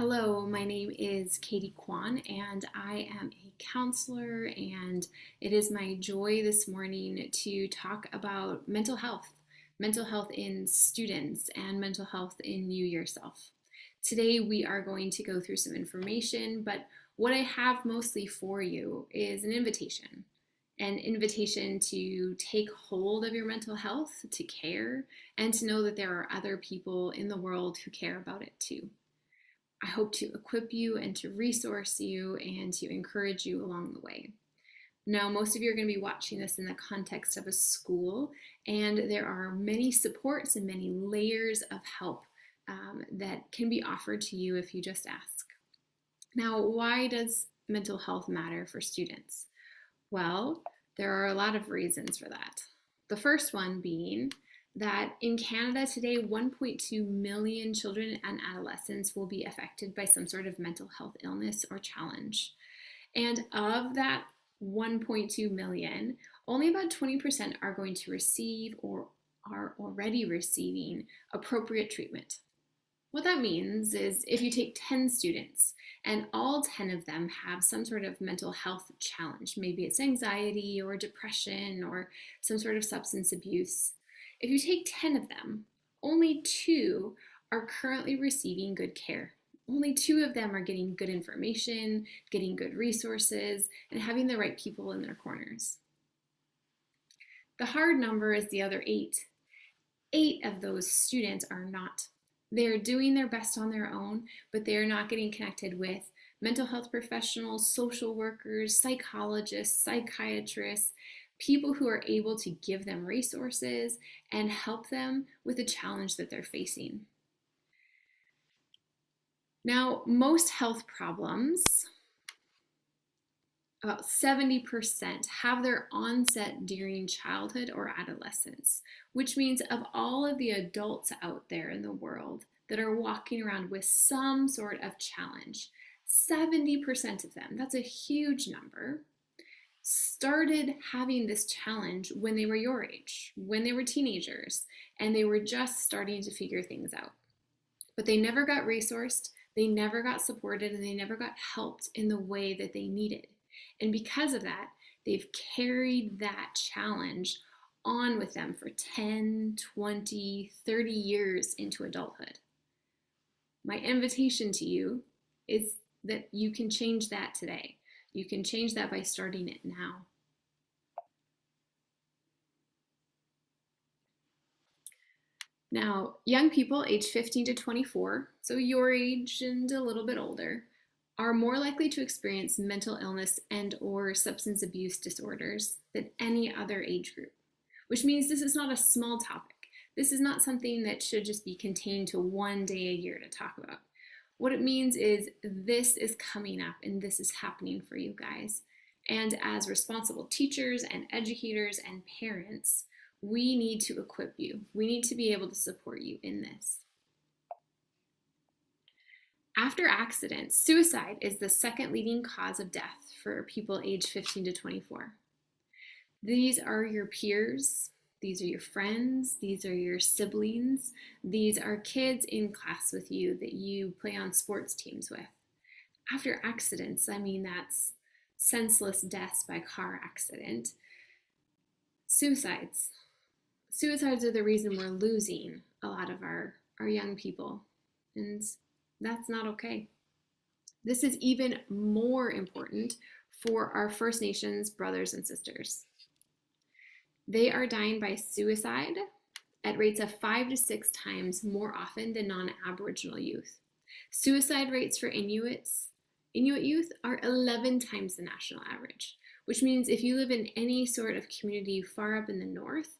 Hello, my name is Katie Kwan, and I am a counselor, and it is my joy this morning to talk about mental health in students, and mental health in you yourself. Today, we are going to go through some information, but what I have mostly for you is an invitation to take hold of your mental health, to care, and to know that there are other people in the world who care about it too. I hope to equip you and to resource you and to encourage you along the way. Now, most of you are going to be watching this in the context of a school, and there are many supports and many layers of help that can be offered to you if you just ask. Now, why does mental health matter for students? Well, there are a lot of reasons for that. The first one being that in Canada today, 1.2 million children and adolescents will be affected by some sort of mental health illness or challenge. And of that 1.2 million, only about 20% are going to receive or are already receiving appropriate treatment. What that means is if you take 10 students and all 10 of them have some sort of mental health challenge, maybe it's anxiety or depression or some sort of substance abuse, if you take 10 of them, only 2 are currently receiving good care. Only 2 of them are getting good information, getting good resources, and having the right people in their corners. The hard number is the other 8. 8 of those students are not. They're doing their best on their own, but they're not getting connected with mental health professionals, social workers, psychologists, psychiatrists, people who are able to give them resources and help them with the challenge that they're facing. Now, most health problems, about 70%, have their onset during childhood or adolescence, which means of all of the adults out there in the world that are walking around with some sort of challenge, 70% of them, that's a huge number, started having this challenge when they were your age, when they were teenagers, and they were just starting to figure things out. But they never got resourced, they never got supported, and they never got helped in the way that they needed. And because of that, they've carried that challenge on with them for 10, 20, 30 years into adulthood. My invitation to you is that you can change that today. You can change that by starting it now. Now, young people age 15 to 24, so your age and a little bit older, are more likely to experience mental illness and or substance abuse disorders than any other age group, which means this is not a small topic. This is not something that should just be contained to one day a year to talk about. What it means is this is coming up and this is happening for you guys. And as responsible teachers and educators and parents, we need to equip you. We need to be able to support you in this. After accidents, suicide is the second leading cause of death for people aged 15 to 24. These are your peers, these are your friends, these are your siblings, these are kids in class with you that you play on sports teams with. After accidents, I mean that's senseless deaths by car accident. Suicides. Suicides are the reason we're losing a lot of our young people, and that's not okay. This is even more important for our First Nations brothers and sisters. They are dying by suicide at rates of 5 to 6 times more often than non-Aboriginal youth. Suicide rates for Inuit youth are 11 times the national average, which means if you live in any sort of community far up in the north,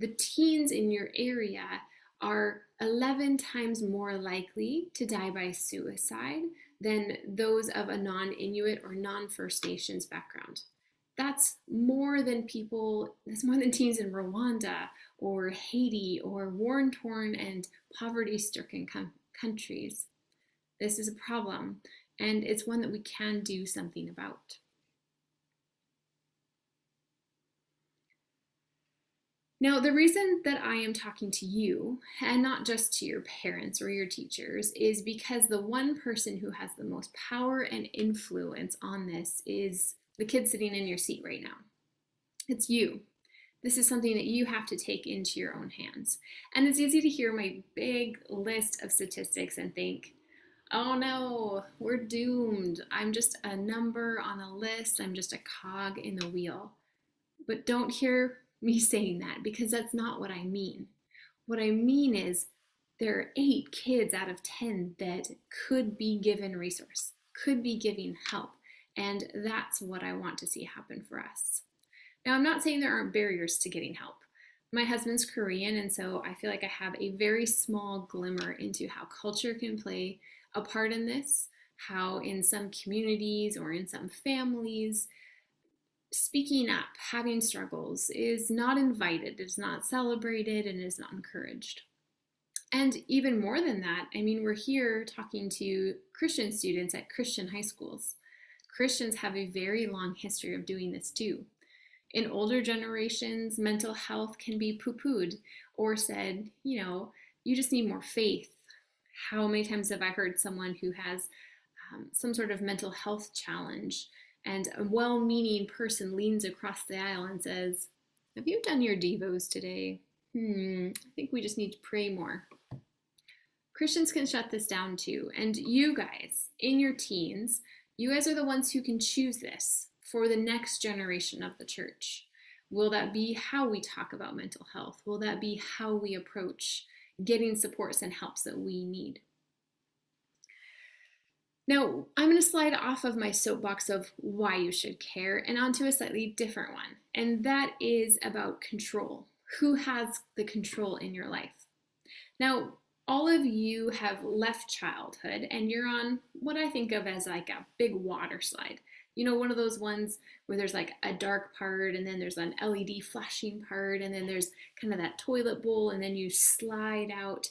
the teens in your area are 11 times more likely to die by suicide than those of a non-Inuit or non-First Nations background. That's more than teens in Rwanda or Haiti or war-torn and poverty-stricken countries. This is a problem, and it's one that we can do something about. Now, the reason that I am talking to you, and not just to your parents or your teachers, is because the one person who has the most power and influence on this is the kid sitting in your seat right now. It's you. This is something that you have to take into your own hands. And it's easy to hear my big list of statistics and think, oh no, we're doomed. I'm just a number on a list. I'm just a cog in the wheel. But don't hear me saying that because that's not what I mean. What I mean is there are 8 kids out of 10 that could be given resource, could be giving help. And that's what I want to see happen for us. Now, I'm not saying there aren't barriers to getting help. My husband's Korean, and so I feel like I have a very small glimmer into how culture can play a part in this, how in some communities or in some families, speaking up, having struggles is not invited, it's not celebrated, and is not encouraged. And even more than that, I mean, we're here talking to Christian students at Christian high schools. Christians have a very long history of doing this too. In older generations, mental health can be poo pooed or said, you just need more faith. How many times have I heard someone who has some sort of mental health challenge and a well meaning person leans across the aisle and says, have you done your Devos today? I think we just need to pray more. Christians can shut this down too. And you guys, in your teens, you guys are the ones who can choose this for the next generation of the church. Will that be how we talk about mental health? Will that be how we approach getting supports and helps that we need? Now, I'm going to slide off of my soapbox of why you should care and onto a slightly different one, and that is about control. Who has the control in your life? Now, all of you have left childhood and you're on what I think of as like a big water slide. One of those ones where there's like a dark part and then there's an LED flashing part and then there's kind of that toilet bowl and then you slide out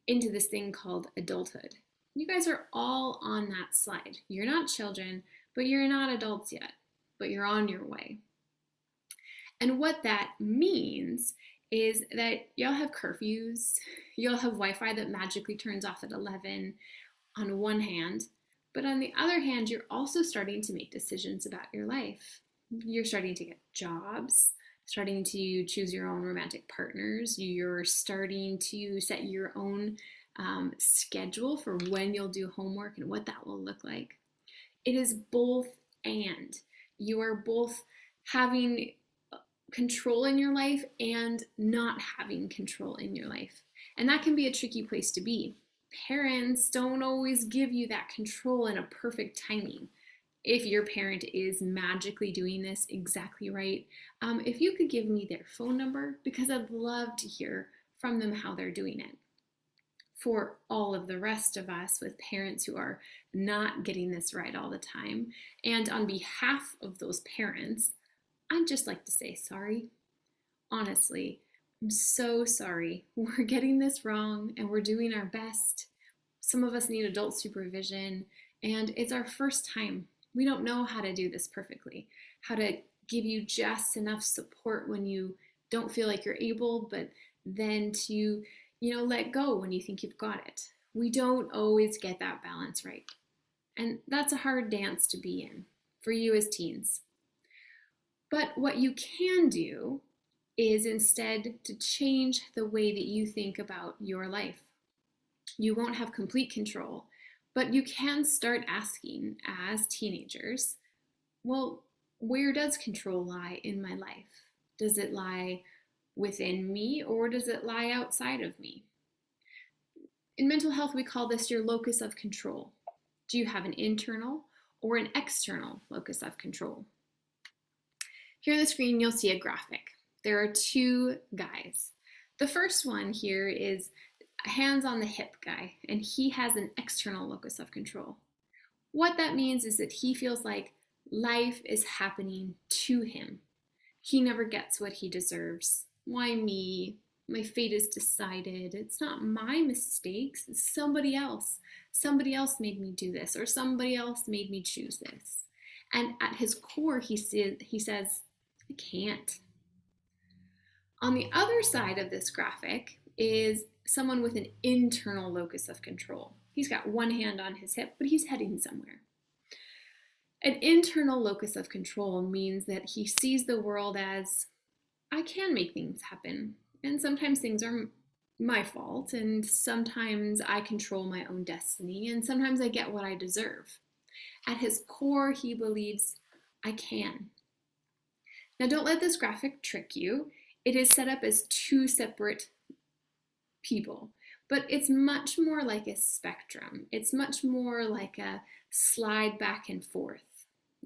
into this thing called adulthood. You guys are all on that slide. You're not children, but you're not adults yet, but you're on your way. And what that means is that y'all have curfews, you'll have Wi-Fi that magically turns off at 11 on one hand, but on the other hand, you're also starting to make decisions about your life. You're starting to get jobs, starting to choose your own romantic partners, you're starting to set your own schedule for when you'll do homework and what that will look like. It is both and. You are both having control in your life and not having control in your life. And that can be a tricky place to be. Parents don't always give you that control in a perfect timing. If your parent is magically doing this exactly right, if you could give me their phone number, because I'd love to hear from them how they're doing it. For all of the rest of us with parents who are not getting this right all the time, and on behalf of those parents, I'd just like to say sorry. Honestly, I'm so sorry. We're getting this wrong and we're doing our best. Some of us need adult supervision, and it's our first time. We don't know how to do this perfectly, how to give you just enough support when you don't feel like you're able, but then to, let go when you think you've got it. We don't always get that balance right. And that's a hard dance to be in for you as teens. But what you can do is instead to change the way that you think about your life. You won't have complete control, but you can start asking as teenagers, well, where does control lie in my life? Does it lie within me or does it lie outside of me? In mental health, we call this your locus of control. Do you have an internal or an external locus of control? Here on the screen, you'll see a graphic. There are 2 guys. The first one here is a hands on the hip guy, and he has an external locus of control. What that means is that he feels like life is happening to him. He never gets what he deserves. Why me? My fate is decided. It's not my mistakes. It's somebody else. Somebody else made me do this, or somebody else made me choose this. And at his core, he says, I can't. On the other side of this graphic is someone with an internal locus of control. He's got one hand on his hip, but he's heading somewhere. An internal locus of control means that he sees the world as, I can make things happen, and sometimes things are my fault, and sometimes I control my own destiny, and sometimes I get what I deserve. At his core, he believes, I can. Now, don't let this graphic trick you. It is set up as two separate people, but it's much more like a spectrum. It's much more like a slide back and forth.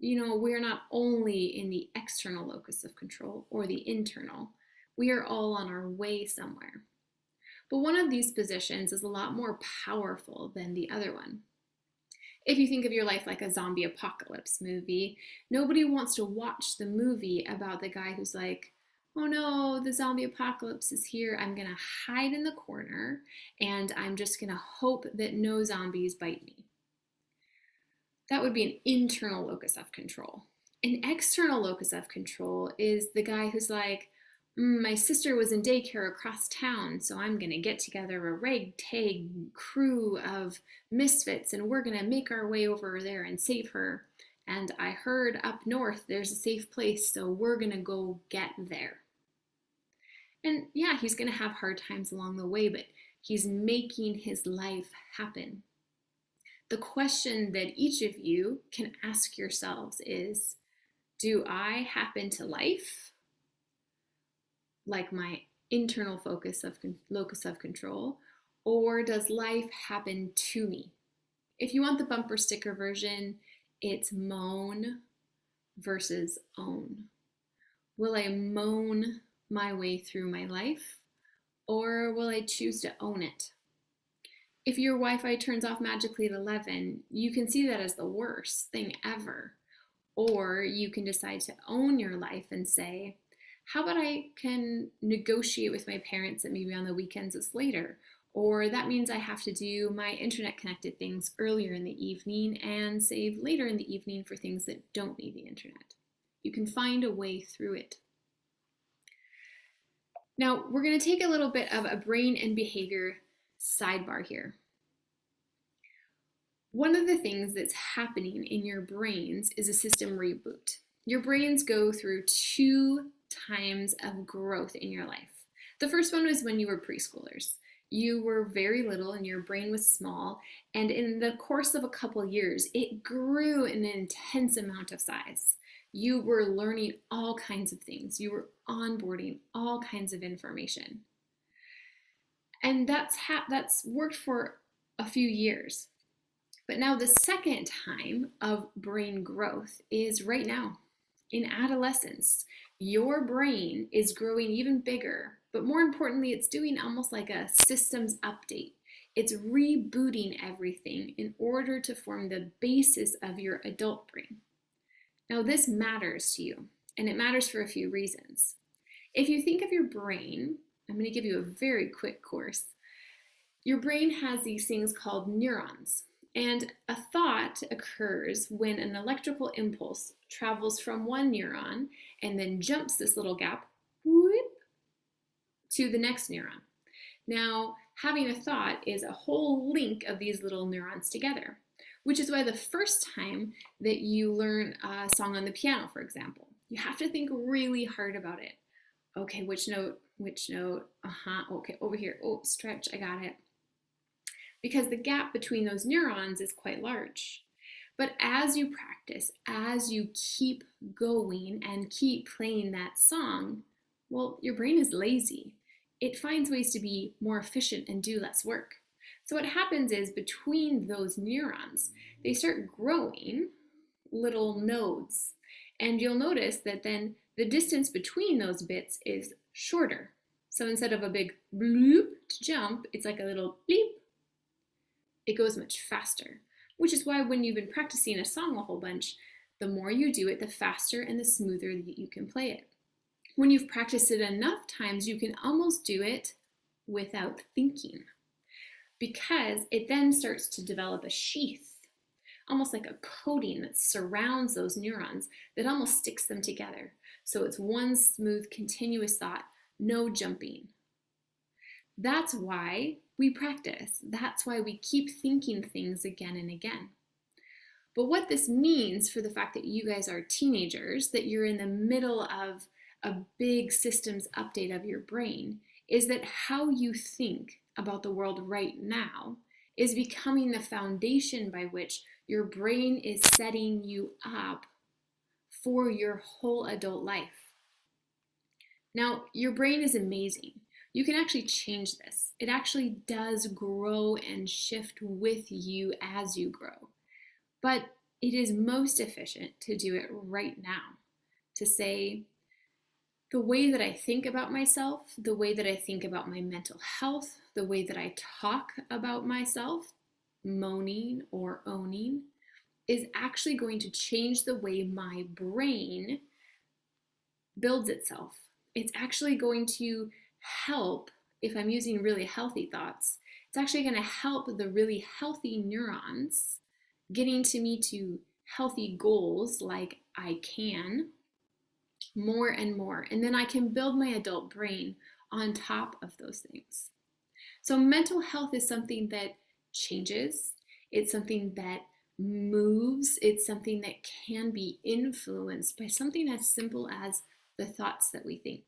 We're not only in the external locus of control or the internal, we are all on our way somewhere. But one of these positions is a lot more powerful than the other one. If you think of your life like a zombie apocalypse movie, nobody wants to watch the movie about the guy who's like, oh no, the zombie apocalypse is here. I'm going to hide in the corner and I'm just going to hope that no zombies bite me. That would be an internal locus of control. An external locus of control is the guy who's like, my sister was in daycare across town, so I'm going to get together a ragtag crew of misfits and we're going to make our way over there and save her. And I heard up north there's a safe place, so we're going to go get there. And yeah, he's going to have hard times along the way, but he's making his life happen. The question that each of you can ask yourselves is, do I happen to life like my internal locus of control, or does life happen to me? If you want the bumper sticker version, it's moan versus own. Will I moan my way through my life, or will I choose to own it? If your Wi-Fi turns off magically at 11, you can see that as the worst thing ever. Or you can decide to own your life and say, how about I can negotiate with my parents that maybe on the weekends it's later? Or that means I have to do my internet connected things earlier in the evening and save later in the evening for things that don't need the internet. You can find a way through it. Now, we're going to take a little bit of a brain and behavior sidebar here. One of the things that's happening in your brains is a system reboot. Your brains go through two times of growth in your life. The first one was when you were preschoolers. You were very little and your brain was small, and in the course of a couple years, it grew in an intense amount of size. You were learning all kinds of things. You were onboarding all kinds of information. And that's worked for a few years. But now the second time of brain growth is right now. In adolescence, your brain is growing even bigger, but more importantly, it's doing almost like a systems update. It's rebooting everything in order to form the basis of your adult brain. Now, this matters to you, and it matters for a few reasons. If you think of your brain, I'm going to give you a very quick course. Your brain has these things called neurons. And a thought occurs when an electrical impulse travels from one neuron and then jumps this little gap whoop, to the next neuron. Now, having a thought is a whole link of these little neurons together, which is why the first time that you learn a song on the piano, for example, you have to think really hard about it. Okay, which note? Okay, over here. Oh, stretch, I got it. Because the gap between those neurons is quite large. But as you practice, as you keep going and keep playing that song, well, your brain is lazy. It finds ways to be more efficient and do less work. So what happens is between those neurons, they start growing little nodes. And you'll notice that then the distance between those bits is shorter. So instead of a big bloop to jump, it's like a little bleep. It goes much faster, which is why when you've been practicing a song a whole bunch, the more you do it, the faster and the smoother that you can play it. When you've practiced it enough times, you can almost do it without thinking, because it then starts to develop a sheath, almost like a coating that surrounds those neurons that almost sticks them together. So it's one smooth, continuous thought, no jumping. That's why we practice. That's why we keep thinking things again and again. But what this means for the fact that you guys are teenagers, that you're in the middle of a big systems update of your brain, is that how you think about the world right now is becoming the foundation by which your brain is setting you up for your whole adult life. Now, your brain is amazing. You can actually change this. It actually does grow and shift with you as you grow. But it is most efficient to do it right now. To say, the way that I think about myself, the way that I think about my mental health, the way that I talk about myself, moaning or owning, is actually going to change the way my brain builds itself. It's actually going to help, if I'm using really healthy thoughts, it's actually going to help the really healthy neurons getting to me to healthy goals like I can more and more. And then I can build my adult brain on top of those things. So mental health is something that changes. It's something that moves. It's something that can be influenced by something as simple as the thoughts that we think.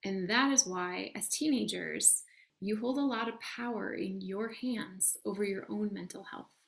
And that is why, as teenagers, you hold a lot of power in your hands over your own mental health.